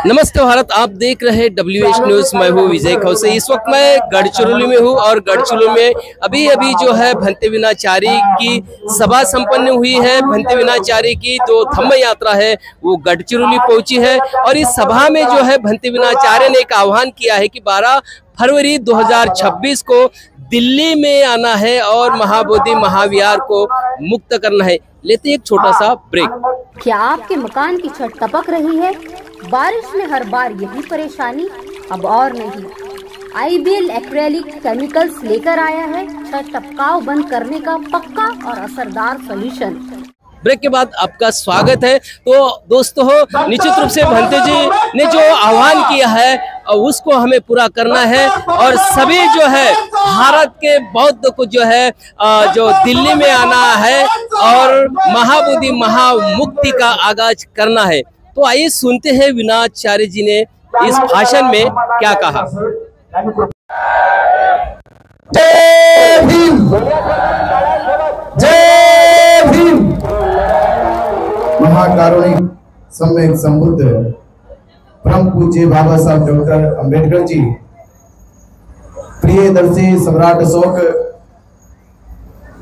नमस्ते भारत, आप देख रहे हैं WH न्यूज। मैं हूँ विजय खौसे। इस वक्त मैं गढ़चिरौली में हूँ और गढ़चिरौली में अभी जो है भंते विनाचारी की सभा संपन्न हुई है। भंते विनाचारी की जो धम्म यात्रा है वो गढ़चिरौली पहुंची है और इस सभा में जो है भंते विनाचार्य ने एक आह्वान किया है कि 12 फरवरी 2026 को दिल्ली में आना है और महाबोधि महाविहार को मुक्त करना है। लेते एक छोटा सा ब्रेक। क्या आपके मकान की छत टपक रही है? बारिश में हर बार यही परेशानी? अब और नहीं, IBL एक्रेलिक केमिकल्स लेकर आया है छत टपकाव बंद करने का पक्का और असरदार सॉल्यूशन। ब्रेक के बाद आपका स्वागत है। तो दोस्तों, निश्चित रूप से भंते जी ने जो आह्वान किया है उसको हमें पूरा करना है और सभी जो है भारत के बौद्ध को जो है जो दिल्ली में आना है और महाबोधि महामुक्ति का आगाज करना है। तो आइए सुनते हैं विनाचार्य जी ने इस भाषण में क्या कहा। जय भीम, जय भीम। महाकारुणिक सम्यक संबुद्ध परम पूज्य बाबा साहब डॉक्टर अंबेडकर जी, प्रियदर्शी सम्राट अशोक,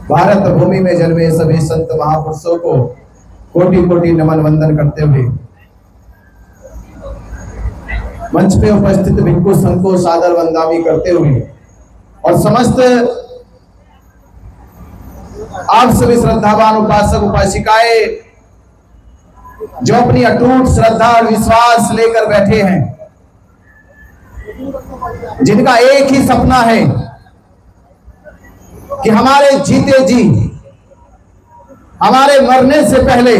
भारत भूमि में जन्मे सभी संत महापुरुषों को कोटि कोटि नमन वंदन करते हुए मंच पे उपस्थित भिक्षु संघ को सादर वंदनामी करते हुए और समस्त आप सभी श्रद्धावान उपासक उपासिकाएं जो अपनी अटूट श्रद्धा और विश्वास लेकर बैठे हैं, जिनका एक ही सपना है कि हमारे जीते जी, हमारे मरने से पहले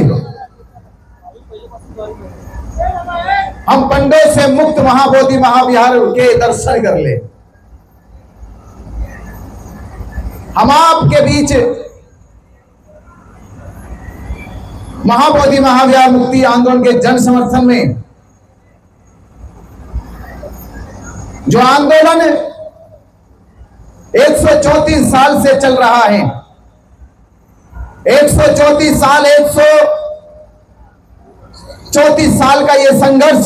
हम पंडों से मुक्त महाबोधि महाविहार के दर्शन कर ले। हम आपके बीच महाबोधि महाविहार मुक्ति आंदोलन के जन समर्थन में जो आंदोलन 134 साल से चल रहा है, 134 साल, 134 साल का ये संघर्ष,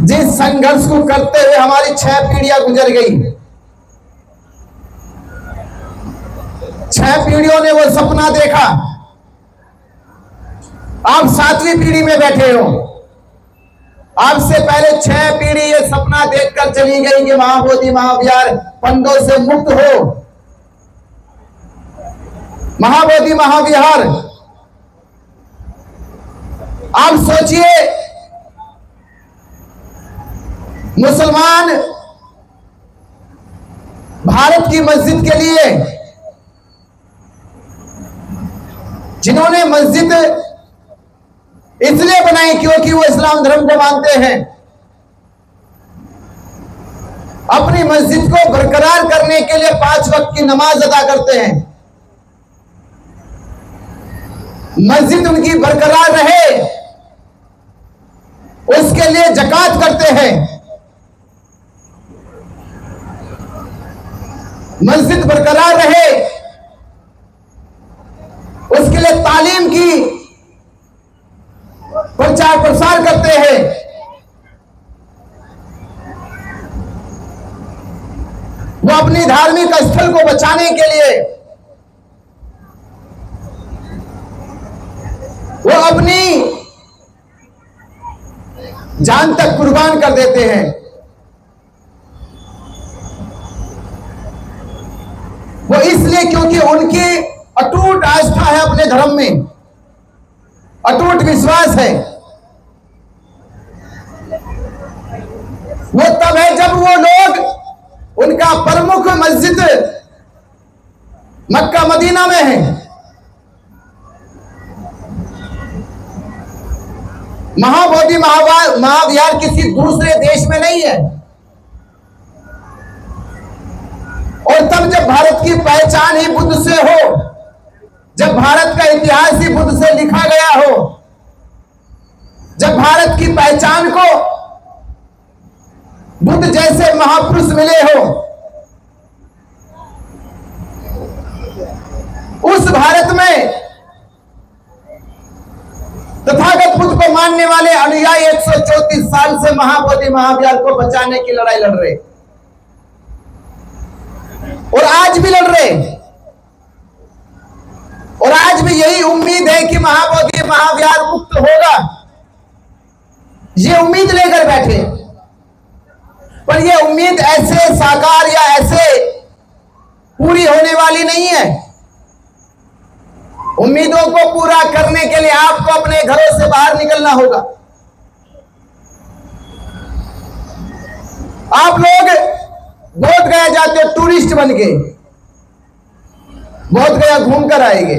जिस संघर्ष को करते हुए हमारी 6 पीढ़ियां गुजर गई, 6 पीढ़ियों ने वो सपना देखा। आप 7वीं पीढ़ी में बैठे हो। आपसे पहले 6 पीढ़ी ये सपना देखकर चली गई कि महाबोधि महाविहार पंडों से मुक्त हो। महाबोधि महाविहार, आप सोचिए, मुसलमान भारत की मस्जिद के लिए, जिन्होंने मस्जिद इसलिए बनाई क्योंकि वो इस्लाम धर्म को मानते हैं, अपनी मस्जिद को बरकरार करने के लिए 5 वक्त की नमाज अदा करते हैं। मस्जिद उनकी बरकरार रहे उसके लिए ज़कात करते हैं। मस्जिद बरकरार रहे उसके लिए तालीम की प्रचार प्रसार करते हैं। वो अपनी धार्मिक स्थल को बचाने के लिए वो अपनी जान तक कुर्बान कर देते हैं। वो इसलिए क्योंकि उनकी अटूट आस्था है अपने धर्म में, अटूट विश्वास है। वो तब है जब वो लोग, उनका प्रमुख मस्जिद मक्का मदीना में है। महाबोधि महाविहार किसी दूसरे देश में नहीं है। और तब जब भारत की पहचान ही बुद्ध से हो, जब भारत का इतिहास ही बुद्ध से लिखा गया हो, जब भारत की पहचान को बुद्ध जैसे महापुरुष मिले हो, उस भारत में मानने वाले अनुयायी 134 साल से महाबोधि महाविहार को बचाने की लड़ाई लड़ रहे और आज भी लड़ रहे, और आज भी यही उम्मीद है कि महाबोधि महाविहार मुक्त होगा, ये उम्मीद लेकर बैठे। पर ये उम्मीद ऐसे साकार या ऐसे पूरी होने वाली नहीं है। उम्मीदों को पूरा करने के लिए आपको अपने घरों से बाहर निकलना होगा। आप लोग बोध गया जाते हो टूरिस्ट बन के, बोध गया घूम कर आएंगे।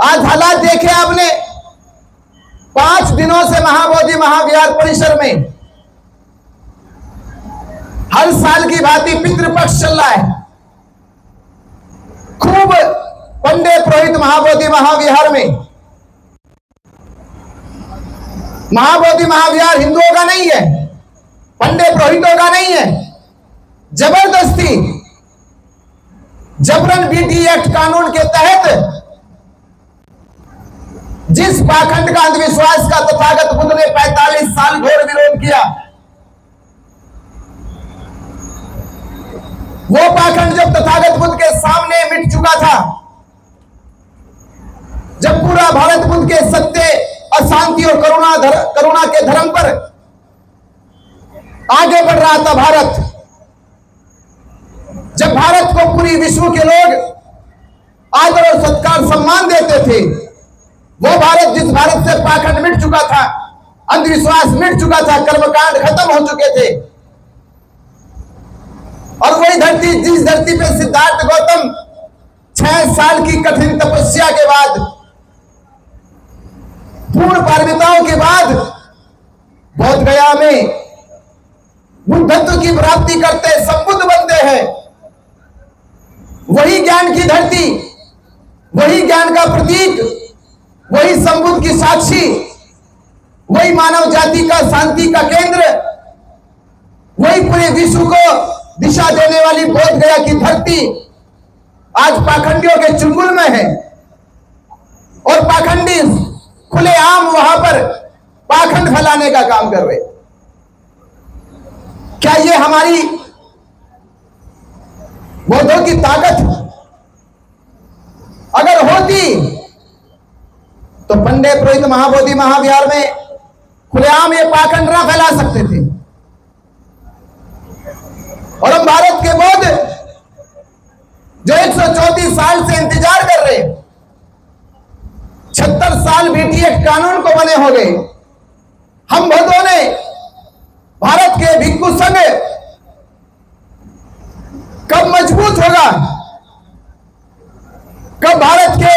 आज हालात देखे आपने, 5 दिनों से महाबोधि महाविहार परिसर में हर साल की भांति पितृपक्ष चल रहा है। खूब पंडे पुरोहित महाबोधि महाविहार में। महाबोधि महाविहार हिंदुओं का नहीं है, पंडे पुरोहितों का नहीं है। जबरदस्ती जबरन बीटी एक्ट कानून के तहत जिस पाखंड का अंधविश्वास का तथागत बुद्ध ने 45 साल घोर विरोध किया, वो पाखंड जब तथागत बुद्ध के सामने मिट चुका था, जब पूरा भारत बुद्ध के सत्य, अशांति और करुणा के धर्म पर आगे बढ़ रहा था भारत, जब भारत को पूरी विश्व के लोग आदर और सत्कार सम्मान देते थे, वो भारत जिस भारत से पाखंड मिट चुका था, अंधविश्वास मिट चुका था, कर्मकांड खत्म हो चुके थे, और वही धरती जिस धरती पे सिद्धार्थ गौतम 6 साल की कठिन तपस्या के बाद, पूर्ण पारमिताओं के बाद बोध गया में बुद्धत्व की प्राप्ति करते संबुद्ध बनते हैं, वही ज्ञान की धरती, वही ज्ञान का प्रतीक, वही संबुद्ध की साक्षी, वही मानव जाति का शांति का केंद्र, वही पूरे विश्व को दिशा देने वाली बोध गया की धरती आज पाखंडियों के चुंगल में है, और पाखंडी खुलेआम वहां पर पाखंड फैलाने का काम कर रहे। क्या ये हमारी बौद्धों की ताकत अगर होती तो पंडे पुरोहित महाबोधि महाविहार में खुलेआम ये पाखंड ना फैला सकते थे। और हम भारत के बौद्ध जो 134 साल से इंतजार कर रहे, 76 साल बीटी एक्ट कानून को बने हो गए, हम बौद्धों ने भारत के भिक्षु संघ कब मजबूत होगा, कब भारत के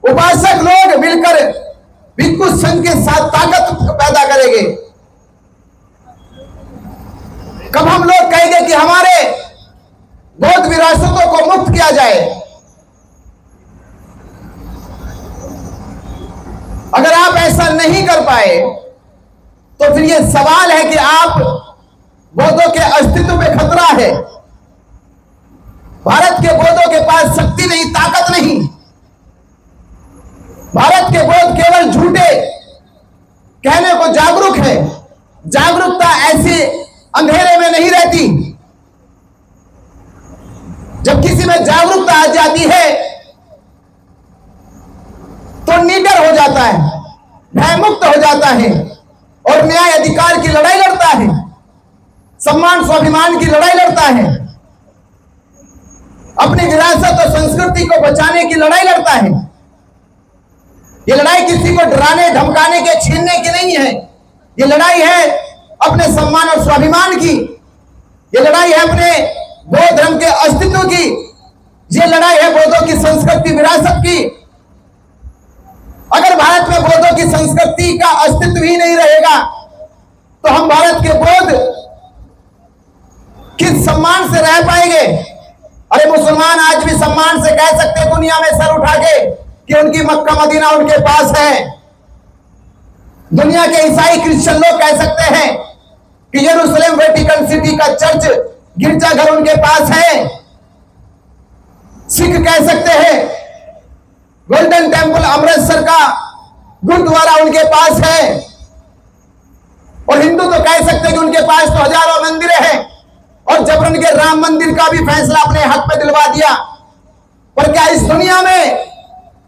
उपासक लोग मिलकर भिक्षु संघ के साथ ताकत पैदा करेंगे, कब हम लोग कहेंगे कि हमारे बौद्ध विरासतों को मुक्त किया जाए। अगर आप ऐसा नहीं कर पाए तो फिर यह सवाल है कि आप बौद्धों के अस्तित्व पे खतरा है। भारत के बौद्धों के पास शक्ति नहीं, ताकत नहीं। भारत के बौद्ध केवल झूठे कहने को जागरूक है। जागरूकता ऐसे अंधेरे में नहीं रहती। जब किसी में जागरूकता आ जाती है तो निडर हो जाता है, भयमुक्त हो जाता है और न्याय अधिकार की लड़ाई लड़ता है, सम्मान स्वाभिमान की लड़ाई लड़ता है, अपनी विरासत और संस्कृति को बचाने की लड़ाई लड़ता है। ये लड़ाई किसी को डराने धमकाने के छीनने की नहीं है। ये लड़ाई है अपने सम्मान और स्वाभिमान की। ये लड़ाई है अपने बौद्ध धर्म के अस्तित्व की। ये लड़ाई है बौद्धों की संस्कृति विरासत की। अगर भारत में बौद्धों की संस्कृति का अस्तित्व ही नहीं रहेगा तो हम भारत के बौद्ध किस सम्मान से रह पाएंगे? अरे मुसलमान आज भी सम्मान से कह सकते हैं दुनिया में सर उठा के कि उनकी मक्का मदीना उनके पास है। दुनिया के ईसाई क्रिश्चियन लोग कह सकते हैं कि यरूशलेम वेटिकन सिटी का चर्च गिरजाघर उनके पास है। सिख कह सकते हैं गोल्डन टेम्पल अमृतसर का गुरुद्वारा उनके पास है, और हिंदू तो कह सकते हैं कि उनके पास तो हजारों मंदिर हैं, और जबरन के राम मंदिर का भी फैसला अपने हक पे दिलवा दिया। पर क्या इस दुनिया में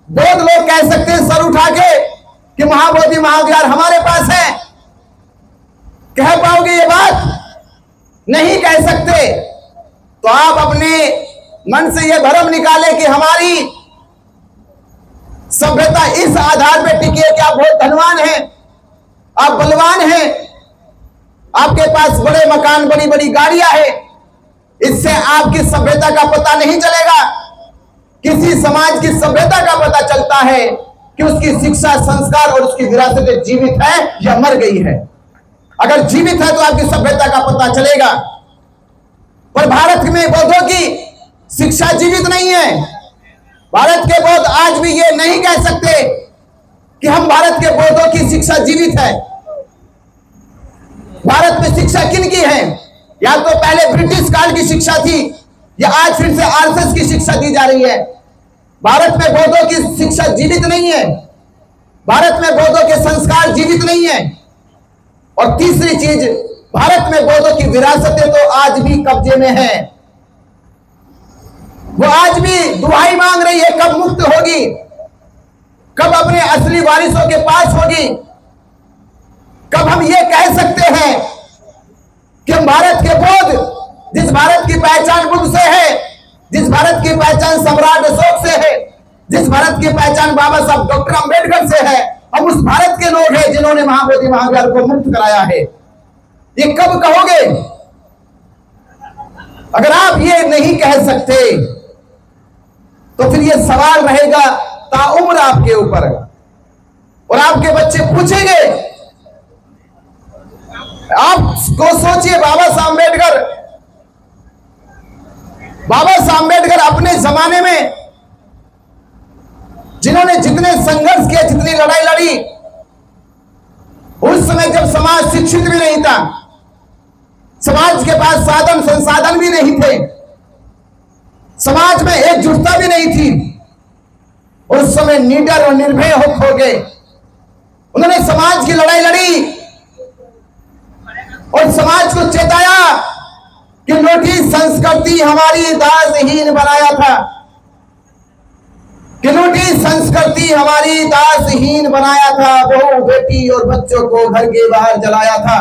बौद्ध लोग कह सकते हैं सर उठा के कि महाबोधि महाविहार हमारे पास है? कह पाओगे ये बात? नहीं कह सकते। तो आप अपने मन से ये भ्रम निकाले कि हमारी सभ्यता इस आधार पर टिकी है कि आप बहुत धनवान हैं, आप बलवान हैं, आपके पास बड़े मकान, बड़ी बड़ी गाड़ियां हैं, इससे आपकी सभ्यता का पता नहीं चलेगा। किसी समाज की सभ्यता का पता चलता है कि उसकी शिक्षा, संस्कार और उसकी विरासत जीवित है या मर गई है। अगर जीवित है तो आपकी सभ्यता का पता चलेगा। पर भारत में बौद्धों की शिक्षा जीवित नहीं है। भारत के बौद्ध आज भी ये नहीं कह सकते कि हम भारत के बौद्धों की शिक्षा जीवित है। भारत में शिक्षा किन की है? या तो पहले ब्रिटिश काल की शिक्षा थी, या आज फिर से आरएसएस की शिक्षा दी जा रही है। भारत में बौद्धों की शिक्षा जीवित नहीं है। भारत में बौद्धों के संस्कार जीवित नहीं है। और तीसरी चीज, भारत में बौद्धों की विरासतें तो आज भी कब्जे में है। वो आज भी दुहाई मांग रही है, कब मुक्त होगी, कब अपने असली वारिसों के पास होगी, कब हम ये कह सकते हैं कि हम भारत के बौद्ध, जिस भारत की पहचान बुद्ध से है, जिस भारत की पहचान सम्राट अशोक से है, जिस भारत की पहचान बाबा साहब डॉक्टर अंबेडकर से है, हम उस भारत के लोग हैं जिन्होंने महाबोधि महाविहार को मुक्त कराया है। ये कब कहोगे? अगर आप ये नहीं कह सकते तो फिर ये सवाल रहेगा ताउम्र आपके ऊपर, और आपके बच्चे पूछेंगे। आपको सोचिए, बाबा साहब अम्बेडकर अपने जमाने में जिन्होंने जितने संघर्ष किए, जितनी लड़ाई लड़ी, उस समय जब समाज शिक्षित भी नहीं था, समाज के पास साधन संसाधन भी नहीं थे, समाज में एकजुटता भी नहीं थी, उस समय निडर और निर्भय हो गए। उन्होंने समाज की लड़ाई लड़ी और समाज को चेताया कि लूटी संस्कृति हमारी दासहीन बनाया था, कि लूटी संस्कृति हमारी दासहीन बनाया था। बहू, बेटी और बच्चों को घर के बाहर जलाया था।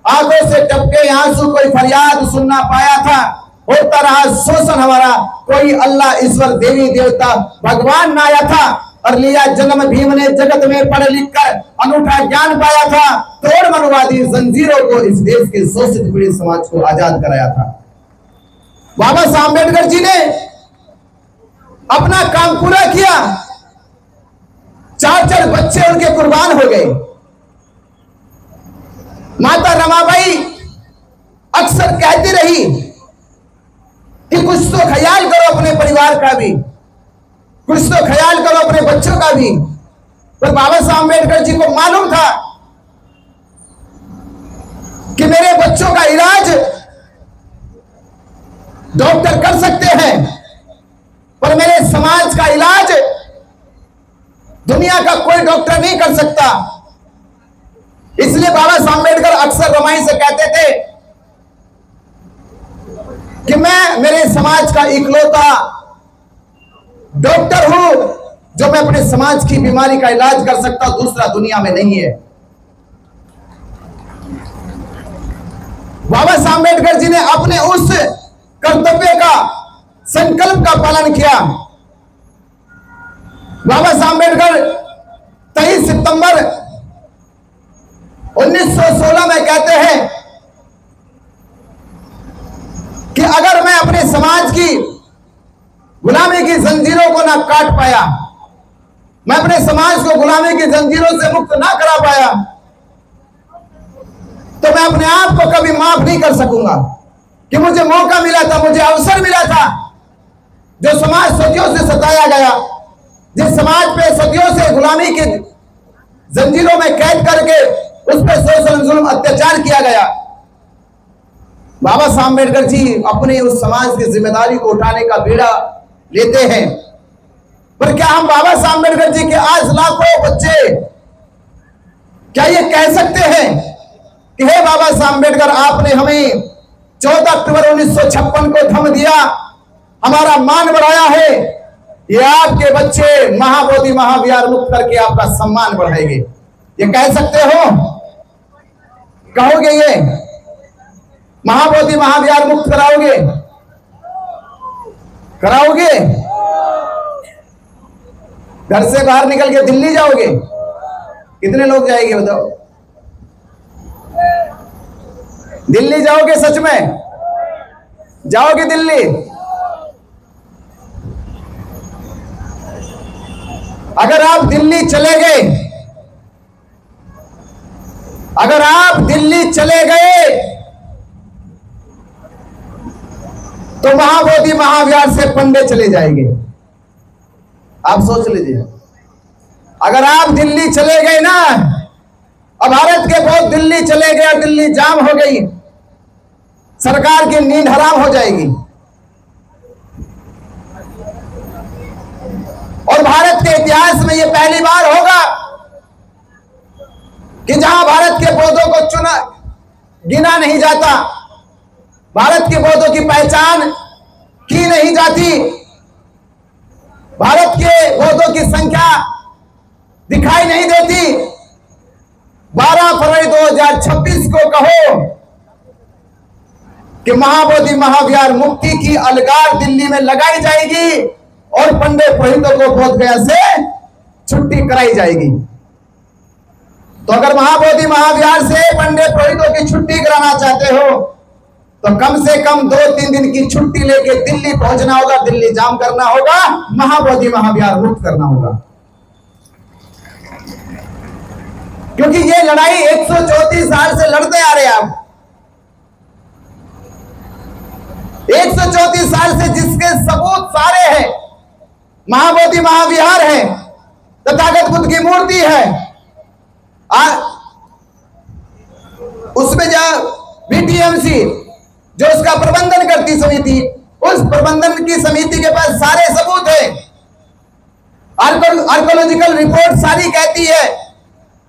आंखों से टपके आंसू, कोई फरियाद सुनना पाया था। होता रहा शोषण हमारा, कोई अल्लाह, ईश्वर, देवी देवता, भगवान ना आया था। और लिया जन्म भीम ने जगत में पढ़ लिख कर अनूठा ज्ञान पाया था। तोड़ मनुवादी जंजीरों को इस देश के शोषित पीड़ित समाज को आजाद कराया था। बाबा साहब अम्बेडकर जी ने अपना काम पूरा किया। 4 बच्चे उनके कुर्बान हो गए। माता रमाबाई अक्सर कहती रही कि कुछ तो ख्याल करो अपने परिवार का भी, कुछ तो ख्याल करो अपने बच्चों का भी। पर बाबा साहब अम्बेडकर जी को मालूम था कि मेरे बच्चों का इलाज डॉक्टर कर सकते हैं, पर मेरे समाज का इलाज दुनिया का कोई डॉक्टर नहीं कर सकता। इसलिए बाबा साहब अम्बेडकर अक्सर रमाई से कहते थे कि मैं मेरे समाज का इकलौता डॉक्टर हूं जो मैं अपने समाज की बीमारी का इलाज कर सकता हूं, दूसरा दुनिया में नहीं है। बाबा साहब अम्बेडकर जी ने अपने उस कर्तव्य का, संकल्प का पालन किया। बाबा साहब अम्बेडकर 23 सितंबर 1916 में कहते हैं कि अगर मैं अपने समाज की गुलामी की जंजीरों को ना काट पाया, मैं अपने समाज को गुलामी की जंजीरों से मुक्त ना करा पाया, तो मैं अपने आप को कभी माफ नहीं कर सकूंगा कि मुझे मौका मिला था, मुझे अवसर मिला था। जो समाज सदियों से सताया गया, जिस समाज पे सदियों से गुलामी की जंजीरों में कैद करके उस पर शोषण, जुल्म, अत्याचार किया गया, बाबा साहब अम्बेडकर जी अपने उस समाज की जिम्मेदारी को उठाने का बीड़ा लेते हैं। पर क्या हम बाबा साहब अम्बेडकर जी के आज लाखों बच्चे क्या ये कह सकते हैं कि हे बाबा साहब अम्बेडकर, आपने हमें 14 अक्टूबर 1956 को थम दिया, हमारा मान बढ़ाया है, ये आपके बच्चे महाबोधि महाविहार मुक्त करके आपका सम्मान बढ़ाएंगे? ये कह सकते हो? कहोगे ये महाबोधि महाविहार मुक्त कराओगे? कराओगे? घर से बाहर निकल के दिल्ली जाओगे? कितने लोग जाएंगे बताओ? दिल्ली जाओगे? सच में जाओगे दिल्ली? अगर आप दिल्ली चले गए, अगर आप दिल्ली चले गए तो महाबोधि महाविहार से पंडे चले जाएंगे। आप सोच लीजिए, अगर आप दिल्ली चले गए ना, अब भारत के बहुत दिल्ली चले गए, दिल्ली जाम हो गई, सरकार की नींद हराम हो जाएगी। और भारत के इतिहास में यह पहली बार होगा कि जहां भारत के पौधों को चुना गिना नहीं जाता, भारत के पौधों की पहचान की नहीं जाती, भारत के पौधों की संख्या दिखाई नहीं देती। 12 फरवरी 2026 को कहो कि महाबोधि महाविहार मुक्ति की अलगार दिल्ली में लगाई जाएगी और पंडित पुरोहितों को बोध गया से छुट्टी कराई जाएगी। तो अगर महाबोधि महाविहार से पंडित पुरोहितों की छुट्टी कराना चाहते हो तो कम से कम 2-3 दिन की छुट्टी लेके दिल्ली पहुंचना होगा, दिल्ली जाम करना होगा, महाबोधि महाविहार मुक्त करना होगा। क्योंकि ये लड़ाई 134 साल से लड़ते आ रहे हैं आप। 134 साल से जिसके सबूत सारे हैं, महाबोधि महाविहार है, तथागत बुद्ध की मूर्ति है, उसमें जो बीटीएमसी जो उसका प्रबंधन करती समिति, उस प्रबंधन की समिति के पास सारे सबूत है। आर्कोलॉजिकल रिपोर्ट सारी कहती है,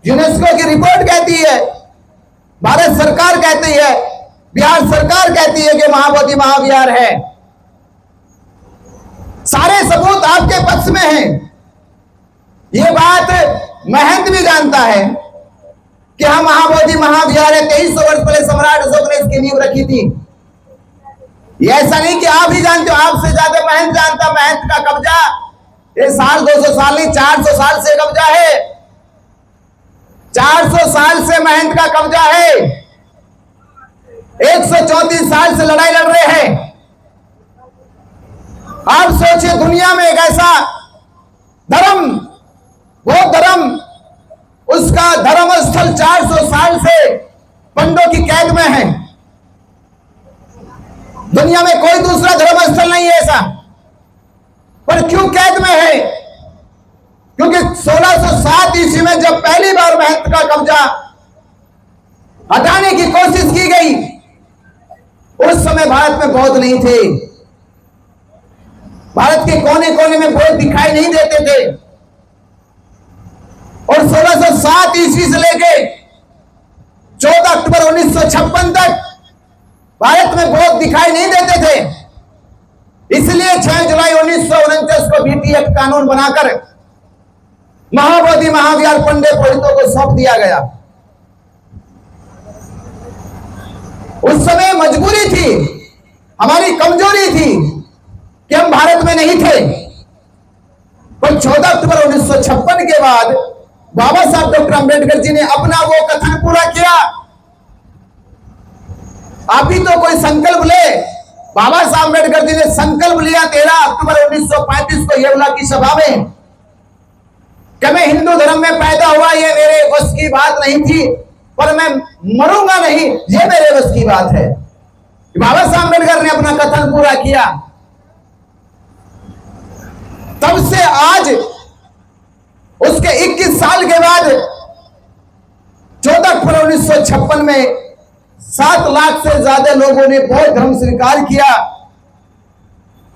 यूनेस्को की रिपोर्ट कहती है, भारत सरकार कहती है, बिहार सरकार कहती है कि महाबोधि महाविहार है। सारे सबूत आपके पक्ष में हैं। यह बात महंत भी जानता है कि हम महाबोधि महाविहार है। 2300 वर्ष पहले सम्राट अशोक ने इसकी नींव रखी थी। ये ऐसा नहीं कि आप ही जानते हो, आपसे ज्यादा महंत जानता। महंत का कब्जा ये 200 साल नहीं, 400 साल से कब्जा है। 400 साल से महंत का कब्जा है। 134 साल से लड़ाई लड़ रहे हैं। आप सोचिए, दुनिया में एक ऐसा धर्म, वो धर्म, उसका धर्म स्थल 400 साल से पंडों की कैद में है। दुनिया में कोई दूसरा धर्म स्थल नहीं है ऐसा। पर क्यों कैद में है? क्योंकि 1607 ईस्वी में जब पहली बार महंत का कब्जा हटाने की कोशिश की गई, उस समय भारत में बौद्ध नहीं थे। भारत के कोने कोने में बौद्ध दिखाई नहीं देते थे। और 1607 ईस्वी से लेके 14 अक्टूबर 1956 तक भारत में बौद्ध दिखाई नहीं देते थे। इसलिए 6 जुलाई 1949 को बीटी एक्ट कानून बनाकर महाबोधि महाविहार पंडित पुरोहितों को सौंप दिया गया। उस समय मजबूरी थी, हमारी कमजोरी थी कि हम भारत में नहीं थे। पर 14 अक्टूबर 1956 के बाद बाबा साहब डॉक्टर अंबेडकर जी ने अपना वो कथन पूरा किया। आप ही तो कोई संकल्प ले। बाबा साहब अंबेडकर जी ने संकल्प लिया 13 अक्टूबर 1935 को येवला की सभा में कि मैं हिंदू धर्म में पैदा हुआ, ये मेरे बस की बात नहीं थी, पर मैं मरूंगा नहीं, ये मेरे बस की बात है। बाबा साहब अंबेडकर ने अपना कथन पूरा किया। तब से आज उसके 21 साल के बाद 14 अक्टूबर 1956 में 7 लाख से ज्यादा लोगों ने बौद्ध धर्म स्वीकार किया।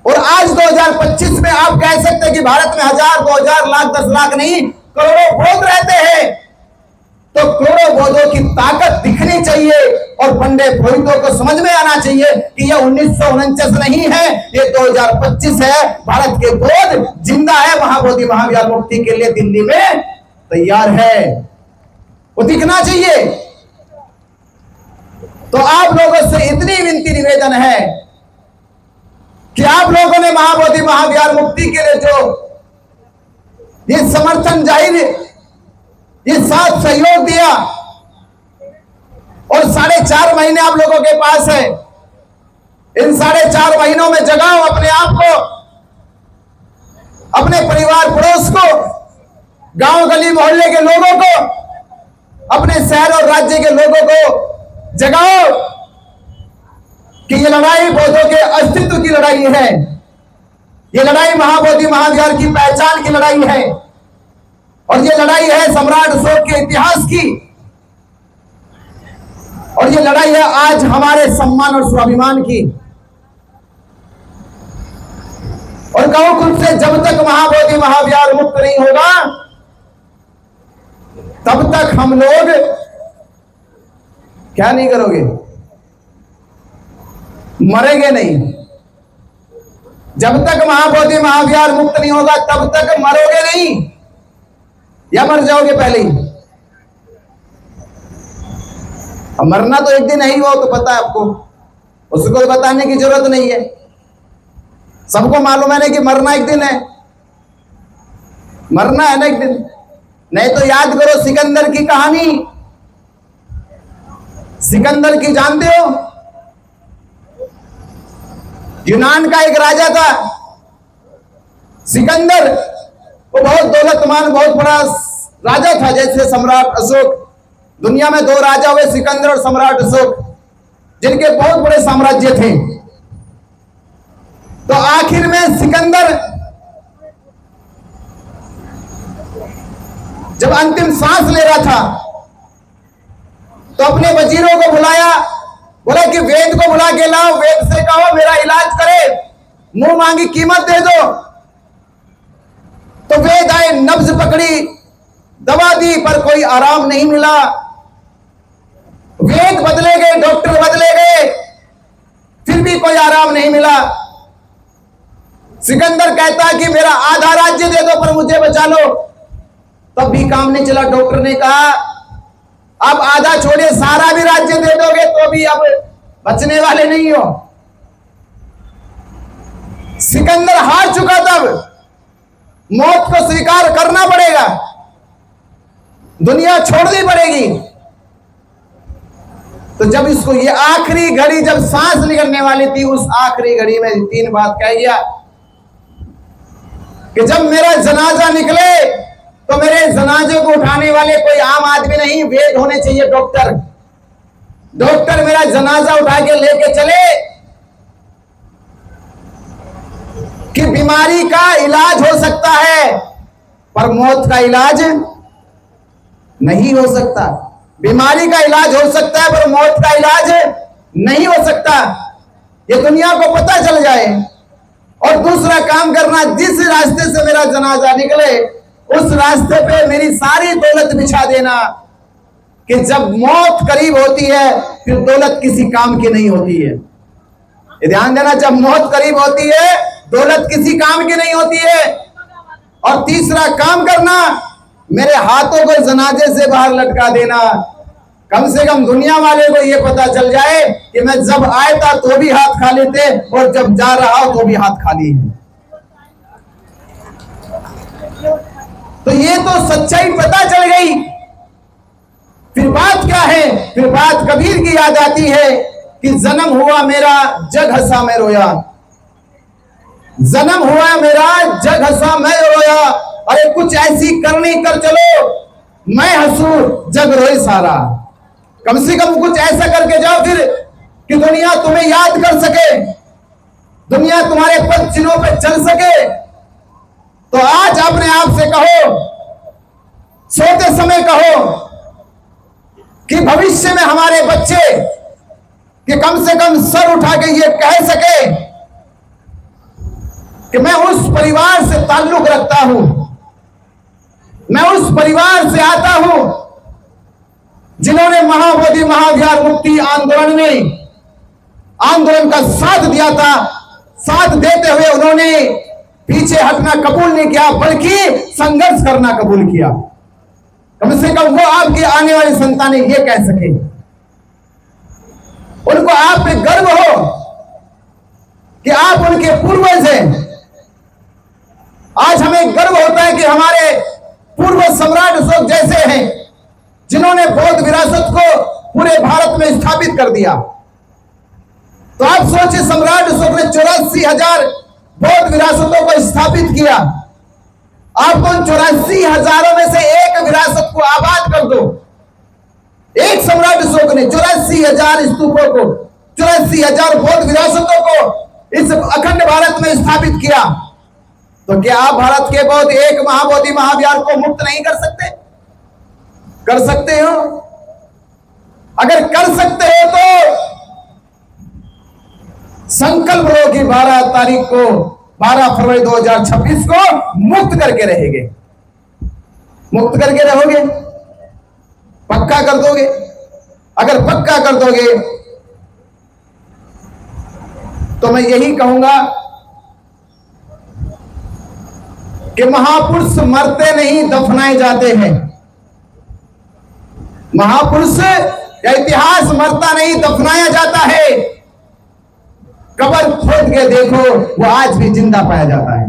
और आज 2025 में आप कह सकते हैं कि भारत में 1000, 2000, लाख, 10 लाख नहीं, करोड़ों बौद्ध रहते हैं। तो करोड़ों बौद्धों की ताकत दिखनी चाहिए और पंडित पुरोहितों को समझ में आना चाहिए कि यह 1949 नहीं है, ये 2025 है। भारत के बौद्ध जिंदा है, महाबोधि महाविहार मुक्ति के लिए दिल्ली में तैयार है, वो दिखना चाहिए। तो आप लोगों से इतनी विनती निवेदन है कि आप लोगों ने महाबोधि महाविहार मुक्ति के लिए जो ये समर्थन जाहिर, ये साथ सहयोग दिया और 4.5 महीने आप लोगों के पास है, इन 4.5 महीनों में जगाओ अपने आप को, अपने परिवार पड़ोस को, गांव गली मोहल्ले के लोगों को, अपने शहर और राज्य के लोगों को जगाओ कि ये लड़ाई बौद्धों के अस्तित्व की लड़ाई है, ये लड़ाई महाबोधि महाविहार की पहचान की लड़ाई है और ये लड़ाई है सम्राट अशोक के इतिहास की, और ये लड़ाई है आज हमारे सम्मान और स्वाभिमान की। और कहो खुद से, जब तक महाबोधि महाविहार मुक्त नहीं होगा तब तक हम लोग क्या नहीं करोगे, मरेंगे नहीं। जब तक महाबोधि महाविहार मुक्त नहीं होगा तब तक मरोगे नहीं, या मर जाओगे पहले ही। अब मरना तो एक दिन है ही, वो तो पता है आपको, उसको बताने की जरूरत नहीं है, सबको मालूम है ना कि मरना एक दिन है, मरना है ना एक दिन। नहीं तो याद करो सिकंदर की कहानी, सिकंदर की जानते हो? यूनान का एक राजा था सिकंदर, वो बहुत दौलतमान बहुत बड़ा राजा था, जैसे सम्राट अशोक। दुनिया में 2 राजा हुए, सिकंदर और सम्राट अशोक, जिनके बहुत बड़े साम्राज्य थे। तो आखिर में सिकंदर जब अंतिम सांस ले रहा था तो अपने वजीरों को बुलाया, बोला कि वेद को बुला के लाओ, वेद से कहो मेरा इलाज करे, मुंह मांगी कीमत दे दो। तो वेद आए, नब्ज पकड़ी, दवा दी, पर कोई आराम नहीं मिला। वेद बदले गए, डॉक्टर बदले गए, फिर भी कोई आराम नहीं मिला। सिकंदर कहता कि मेरा आधा राज्य दे दो पर मुझे बचा लो, तब भी काम नहीं चला। डॉक्टर ने कहा अब आधा छोड़िए, सारा भी राज्य दे दोगे तो भी अब बचने वाले नहीं हो। सिकंदर हार चुका, तब मौत को स्वीकार करना पड़ेगा, दुनिया छोड़नी पड़ेगी। तो जब इसको ये आखिरी घड़ी, जब सांस निकलने वाली थी, उस आखिरी घड़ी में 3 बात कह दिया कि जब मेरा जनाजा निकले तो मेरे जनाजे को उठाने वाले कोई आम आदमी नहीं, वेद होने चाहिए, डॉक्टर। डॉक्टर मेरा जनाजा उठा के लेके चले कि बीमारी का इलाज हो सकता है पर मौत का इलाज नहीं हो सकता। बीमारी का इलाज हो सकता है पर मौत का इलाज नहीं हो सकता, ये दुनिया को पता चल जाए। और दूसरा काम करना, जिस रास्ते से मेरा जनाजा निकले उस रास्ते पे मेरी सारी दौलत बिछा देना, कि जब मौत करीब होती है फिर दौलत किसी काम की नहीं होती है। ये ध्यान देना, जब मौत करीब होती है दौलत किसी काम की नहीं होती है। और तीसरा काम करना, मेरे हाथों को जनाजे से बाहर लटका देना, कम से कम दुनिया वाले को ये पता चल जाए कि मैं जब आया था तो भी हाथ खाली थे और जब जा रहा तो भी हाथ खाली है। तो ये तो सच्चाई पता चल गई। फिर बात क्या है? फिर बात कबीर की याद आती है कि जन्म हुआ मेरा जग हंसा मैं रोया, जन्म हुआ मेरा जग हंसा मैं रोया। अरे कुछ ऐसी करनी कर चलो, मैं हंसू जग रोए सारा। कम से कम कुछ ऐसा करके जाओ फिर कि दुनिया तुम्हें याद कर सके, दुनिया तुम्हारे पद चिन्हों पे चल सके। तो आज अपने आप से कहो, सोते समय कहो कि भविष्य में हमारे बच्चे कि कम से कम सर उठा के ये कह सके कि मैं उस परिवार से ताल्लुक रखता हूं, मैं उस परिवार से आता हूं जिन्होंने महाबोधि महाविहार मुक्ति आंदोलन का साथ दिया था, साथ देते हुए उन्होंने पीछे हटना कबूल नहीं किया, बल्कि संघर्ष करना कबूल किया। कम से कम वो आपकी आने वाली संतानें ये कह सके, उनको आप पे गर्व हो कि आप उनके पूर्वज हैं। आज हमें गर्व होता है कि हमारे पूर्व सम्राट अशोक जैसे हैं, जिन्होंने बौद्ध विरासत को पूरे भारत में स्थापित कर दिया। तो आप सोचिए, सम्राट अशोक ने 84,000 बौद्ध विरासतों को स्थापित किया। आप उन 84,000 में से एक विरासत को आबाद कर दो। एक सम्राट अशोक ने 84,000 स्तूपों को, 84,000 बौद्ध विरासतों को इस अखंड भारत में स्थापित किया। तो क्या आप भारत के बौद्ध एक महाबोधि महाविहार को मुक्त नहीं कर सकते? कर सकते हो। अगर कर सकते हो तो संकल्प लो कि 12 तारीख को, 12 फरवरी 2026 को मुक्त करके रहेंगे। मुक्त करके रहोगे? पक्का कर दोगे? अगर पक्का कर दोगे तो मैं यही कहूंगा कि महापुरुष मरते नहीं, दफनाए जाते हैं। महापुरुष या इतिहास मरता नहीं, दफनाया जाता है। कब्र खोद के देखो, वो आज भी जिंदा पाया जाता है।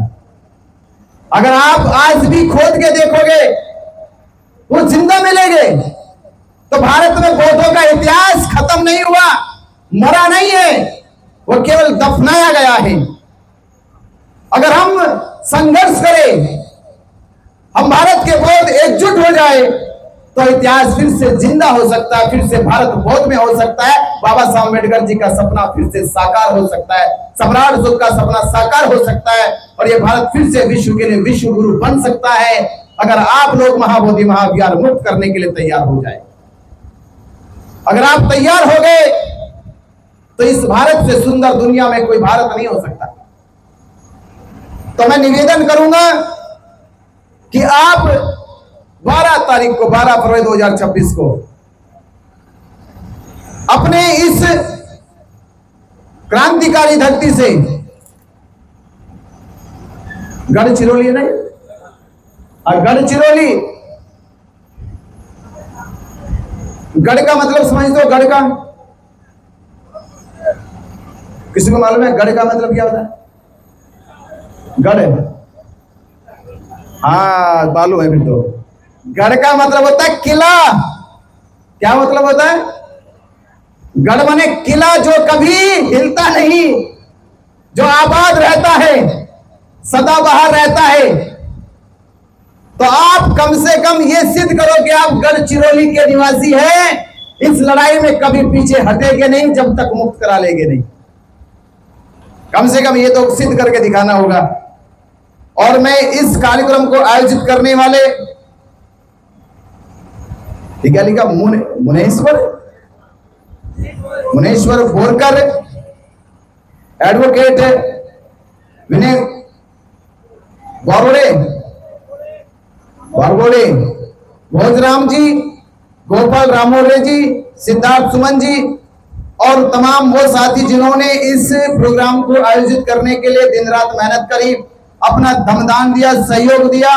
अगर आप आज भी खोद के देखोगे वो जिंदा मिलेंगे। तो भारत में बौद्धों का इतिहास खत्म नहीं हुआ, मरा नहीं है, वो केवल दफनाया गया है। अगर हम संघर्ष करें, हम भारत के बौद्ध एकजुट हो जाए, तो इतिहास फिर से जिंदा हो सकता है, फिर से भारत बौद्ध में हो सकता है। बाबा साहब अम्बेडकर जी का सपना फिर से साकार हो सकता है, सम्राट अशोक का सपना साकार हो सकता है, और ये भारत फिर से विश्व के लिए विश्व गुरु बन सकता है, अगर आप लोग महाबोधि महाविहार मुक्त करने के लिए तैयार हो जाए। अगर आप तैयार हो गए तो इस भारत से सुंदर दुनिया में कोई भारत नहीं हो सकता। तो मैं निवेदन करूंगा कि आप 12 तारीख को, 12 फरवरी 2026 को अपने इस क्रांतिकारी धरती से, गढ़चिरौली नहीं, और गढ़चिरौली, गढ़ का मतलब समझते हो? गढ़ का किसी को मालूम है? गढ़ का मतलब क्या होता है? गढ़, हाँ मालूम है फिर तो। गढ़ का मतलब होता है किला। क्या मतलब होता है? गढ़ माने किला, जो कभी हिलता नहीं, जो आबाद रहता है, सदाबहार रहता है। तो आप कम से कम ये सिद्ध करो कि आप गढ़चिरौली के निवासी हैं। इस लड़ाई में कभी पीछे हटेंगे नहीं जब तक मुक्त करा लेंगे नहीं। कम से कम ये तो सिद्ध करके दिखाना होगा। और मैं इस कार्यक्रम को आयोजित करने वाले, क्या लिखा, मुनेश्वर बोरकर, एडवोकेट विनय बारगोड़े, भोजराम जी, गोपाल रामोले जी, सिद्धार्थ सुमन जी और तमाम वो साथी जिन्होंने इस प्रोग्राम को आयोजित करने के लिए दिन रात मेहनत करी, अपना दमदान दिया, सहयोग दिया,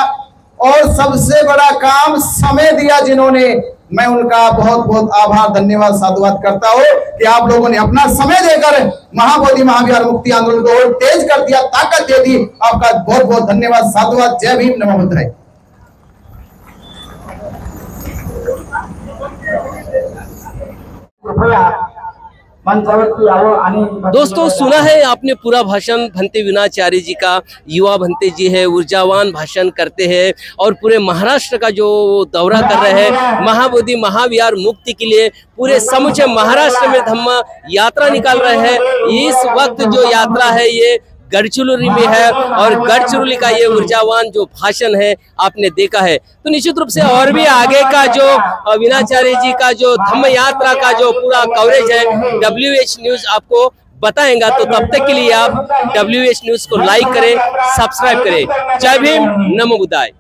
और सबसे बड़ा काम समय दिया जिन्होंने, मैं उनका बहुत बहुत आभार, धन्यवाद, साधुवाद करता हूं कि आप लोगों ने अपना समय देकर महाबोधि महाविहार मुक्ति आंदोलन को और तेज कर दिया, ताकत दे दी। आपका बहुत बहुत धन्यवाद, साधुवाद। जय भीम, नमो बुद्धाय। दोस्तों, सुना है आपने पूरा भाषण भंते विनाचार्य जी का। युवा भंते जी है, ऊर्जावान भाषण करते हैं और पूरे महाराष्ट्र का जो दौरा कर रहे हैं महाबोधि महाविहार मुक्ति के लिए, पूरे समूचे महाराष्ट्र में धम्म यात्रा निकाल रहे हैं। इस वक्त जो यात्रा है ये गढ़चिरौली में है, और गढ़चिरौली का ये ऊर्जावान जो भाषण है आपने देखा है। तो निश्चित रूप से और भी आगे का जो विनाचार्य जी का जो धम्म यात्रा का जो पूरा कवरेज है WH न्यूज आपको बताएगा। तो तब तक के लिए आप WH न्यूज को लाइक करें, सब्सक्राइब करें। जय भीम, नमो बुद्धाय।